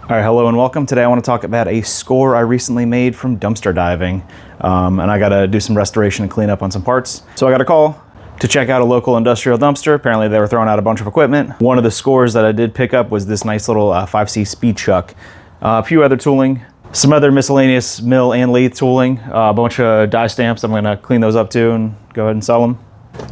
All right, hello and welcome. Today I want to talk about a score I recently made from dumpster diving. And I got to do some restoration and clean up on some parts. So I got a call to check out a local industrial dumpster. Apparently they were throwing out a bunch of equipment. One of the scores that I did pick up was this nice little 5C speed chuck. A few other tooling, some other miscellaneous mill and lathe tooling, a bunch of die stamps. I'm going to clean those up too and go ahead and sell them.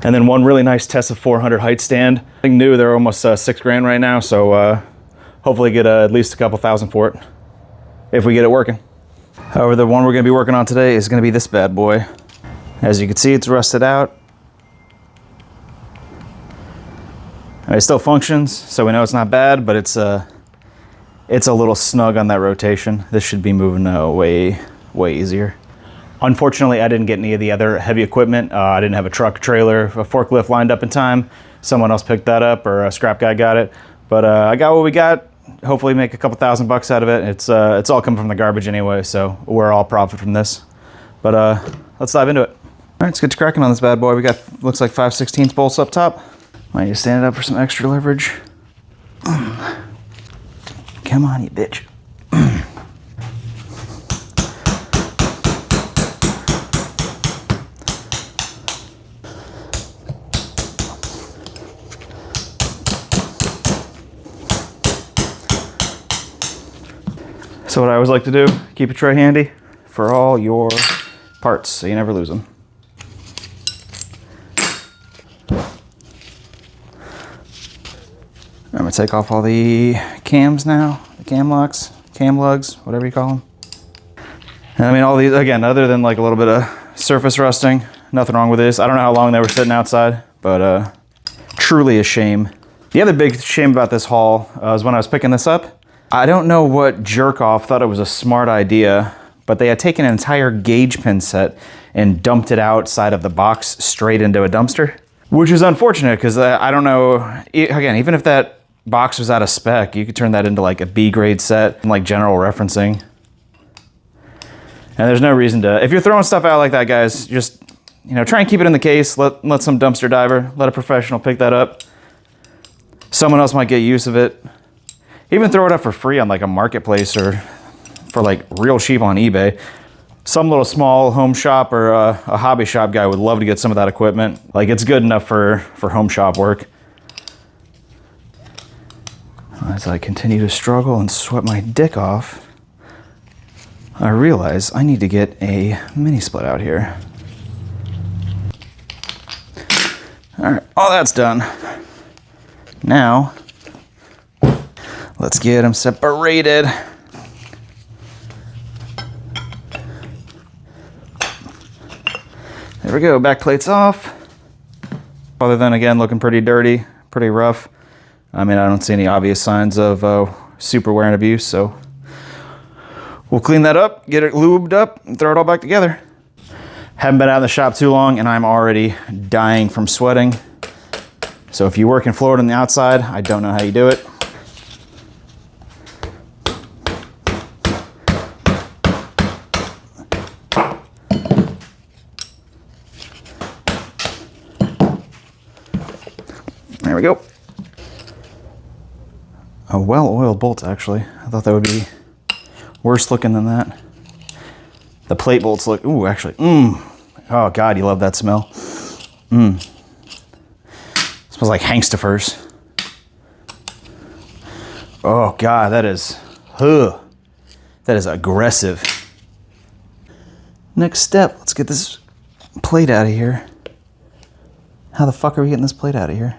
And then one really nice Tessa 400 height stand. I think new, they're almost $6,000 right now. So hopefully get at least a couple thousand for it if we get it working. However, the one we're going to be working on today is going to be this bad boy. As you can see, it's rusted out. It still functions, so we know it's not bad, but it's a little snug on that rotation. This should be moving way easier. Unfortunately, I didn't get any of the other heavy equipment. I didn't have a truck, trailer, a forklift lined up in time. Someone else picked that up, or a scrap guy got it. But I got what we got. Hopefully make a couple $1,000 out of it. It's all coming from the garbage anyway, so we're all profit from this. But let's dive into it. All right, let's get to cracking on this bad boy. We got, looks like 5/16 bolts up top. Might just stand it up for some extra leverage. Come on, you bitch. So what I always like to do, keep a tray handy for all your parts so you never lose them. I'm gonna take off all the cams now, the cam locks, cam lugs, whatever you call them. And I mean, all these, again, other than like a little bit of surface rusting, nothing wrong with this. I don't know how long they were sitting outside, but truly a shame. The other big shame about this haul is when I was picking this up. I don't know what jerk-off thought it was a smart idea, but they had taken an entire gauge pin set and dumped it outside of the box straight into a dumpster, which is unfortunate because I don't know, again, even if that box was out of spec, you could turn that into like a B grade set, like general referencing. And there's no reason to, if you're throwing stuff out like that, guys, just, try and keep it in the case, let some dumpster diver, let a professional pick that up. Someone else might get use of it. Even throw it up for free on like a marketplace or for like real cheap on eBay. Some little small home shop or a hobby shop guy would love to get some of that equipment. Like it's good enough for home shop work. As I continue to struggle and sweat my dick off, I realize I need to get a mini split out here. All right, all that's done. Now, let's get them separated. There we go, back plate's off. Other than, again, looking pretty dirty, pretty rough. I mean, I don't see any obvious signs of super wear and abuse, so we'll clean that up, get it lubed up, and throw it all back together. Haven't been out in the shop too long, and I'm already dying from sweating. So if you work in Florida on the outside, I don't know how you do it. There we go. A well-oiled bolt, actually. I thought that would be worse looking than that. The plate bolts look, ooh, actually, oh God, you love that smell. Smells like Hankstafers. Oh God, that is aggressive. Next step, let's get this plate out of here. How the fuck are we getting this plate out of here?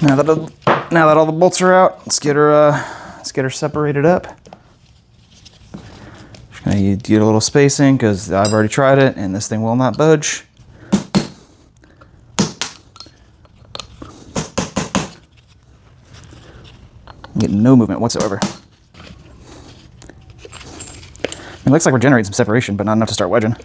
Now that all the bolts are out, let's get her separated up. Just gonna get a little spacing because I've already tried it and this thing will not budge. Getting no movement whatsoever. It looks like we're generating some separation, but not enough to start wedging.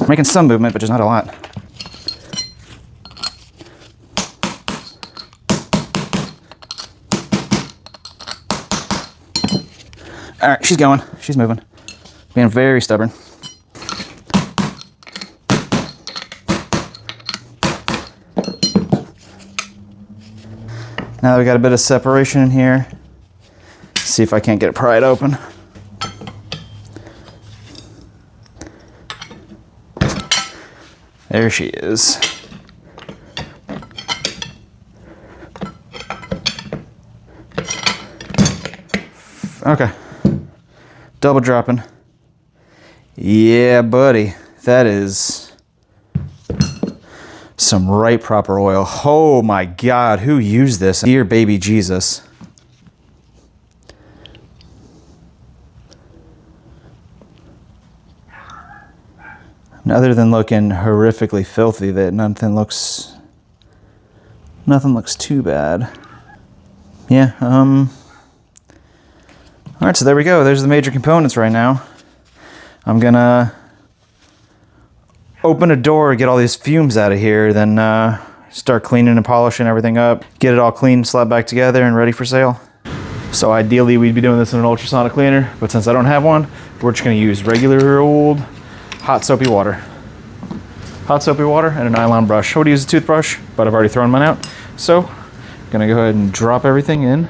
We're making some movement, but just not a lot. All right, she's going. She's moving. Being very stubborn. Now we got a bit of separation in here. See if I can't get it pried open. There she is. Okay. Double dropping. Yeah, buddy. That is some right proper oil. Oh my God, who used this? Dear baby Jesus. And other than looking horrifically filthy, that nothing looks too bad. Yeah, all right, so there we go. There's the major components right now. I'm gonna open a door, get all these fumes out of here, then start cleaning and polishing everything up, get it all clean, slapped back together, and ready for sale. So ideally, we'd be doing this in an ultrasonic cleaner, but since I don't have one, we're just gonna use regular old hot soapy water. Hot soapy water and a nylon brush. I would use a toothbrush, but I've already thrown mine out. So, I'm gonna go ahead and drop everything in.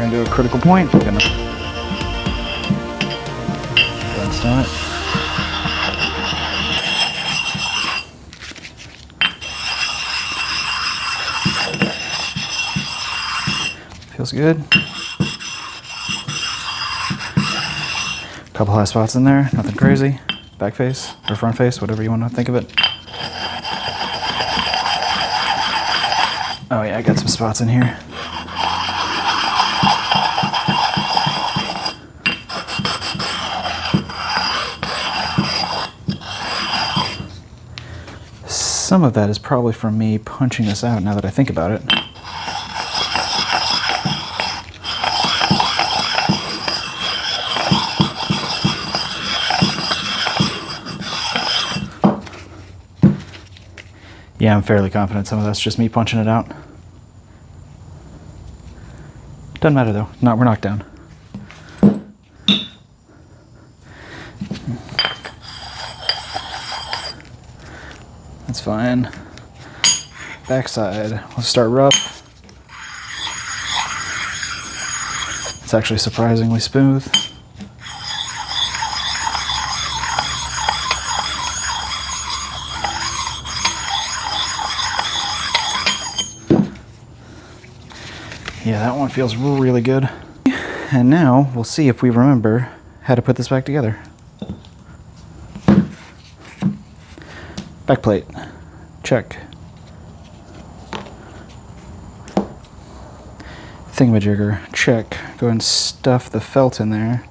nearing to a critical point. I'm gonna start it. Feels good. Couple high spots in there, nothing crazy. Back face or front face, whatever you want to think of it. Oh yeah, I got some spots in here. Some of that is probably from me punching this out now that I think about it. Yeah, I'm fairly confident some of that's just me punching it out. Doesn't matter though. We're knocked down. That's fine. Backside, we'll start rough. It's actually surprisingly smooth. Yeah, that one feels really good. And now we'll see if we remember how to put this back together. Back plate, check. Thingamajigger, check. Go ahead and stuff the felt in there.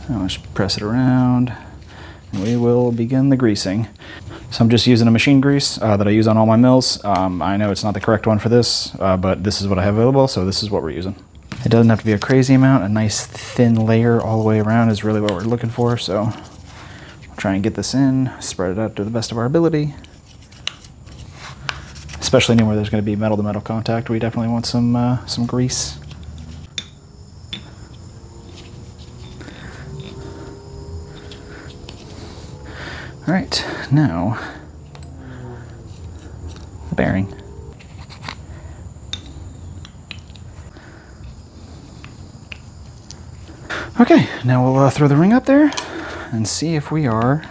I'll just press it around, and we will begin the greasing. So I'm just using a machine grease that I use on all my mills. I know it's not the correct one for this, but this is what I have available, so this is what we're using. It doesn't have to be a crazy amount. A nice thin layer all the way around is really what we're looking for, so we'll try and get this in, spread it out to the best of our ability. Especially anywhere there's going to be metal-to-metal contact, we definitely want some grease. All right, now the bearing. Okay, now we'll throw the ring up there and see if we are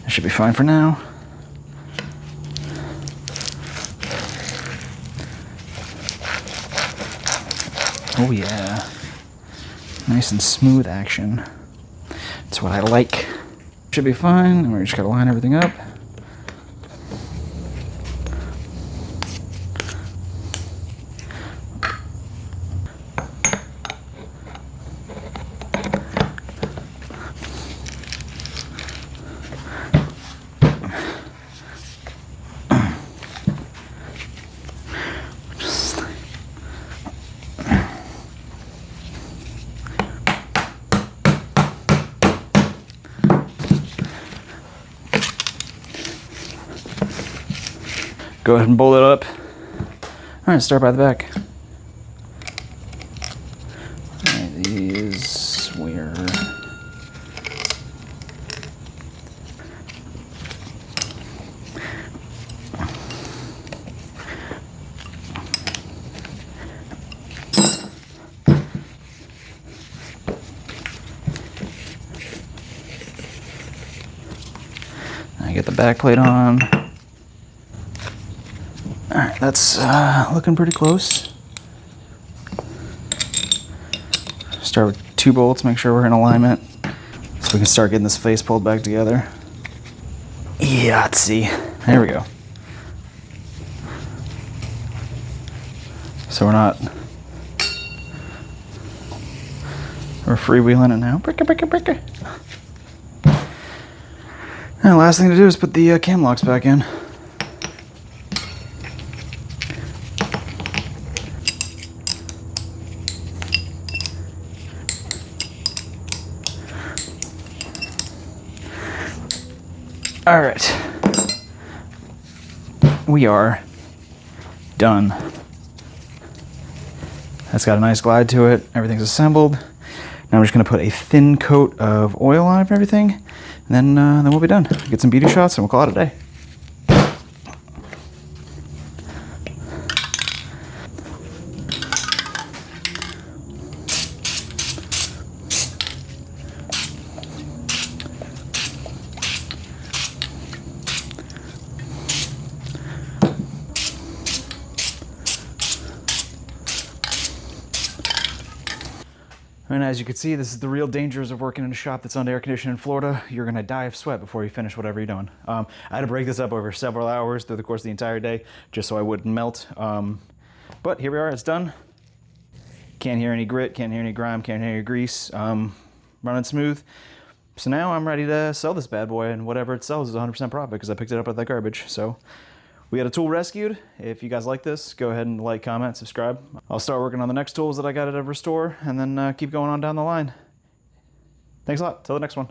it should be fine for now. Oh yeah, nice and smooth action. That's what I like. Should be fine, and we just gotta line everything up. Go ahead and bolt it up. All right, start by the back. All right, these we're I get the back plate on. All right, that's looking pretty close. Start with 2 bolts, make sure we're in alignment, so we can start getting this face pulled back together. Yahtzee. There we go. So we're freewheeling it now. Now, the last thing to do is put the cam locks back in. All right. we are done. That's got a nice glide to it. Everything's assembled. Now I'm just gonna put a thin coat of oil on it and everything, and then we'll be done. Get some beauty shots and we'll call it a day. And as you can see, this is the real dangers of working in a shop that's under air conditioning in Florida. You're gonna die of sweat before you finish whatever you're doing. I had to break this up over several hours through the course of the entire day, just so I wouldn't melt. But here we are, it's done. Can't hear any grit, can't hear any grime, can't hear any grease. Running smooth. So now I'm ready to sell this bad boy, and whatever it sells is 100% profit because I picked it up at that garbage. So we got a tool rescued. If you guys like this, go ahead and like, comment, subscribe. I'll start working on the next tools that I got at every store, and then keep going on down the line. Thanks a lot. Till the next one.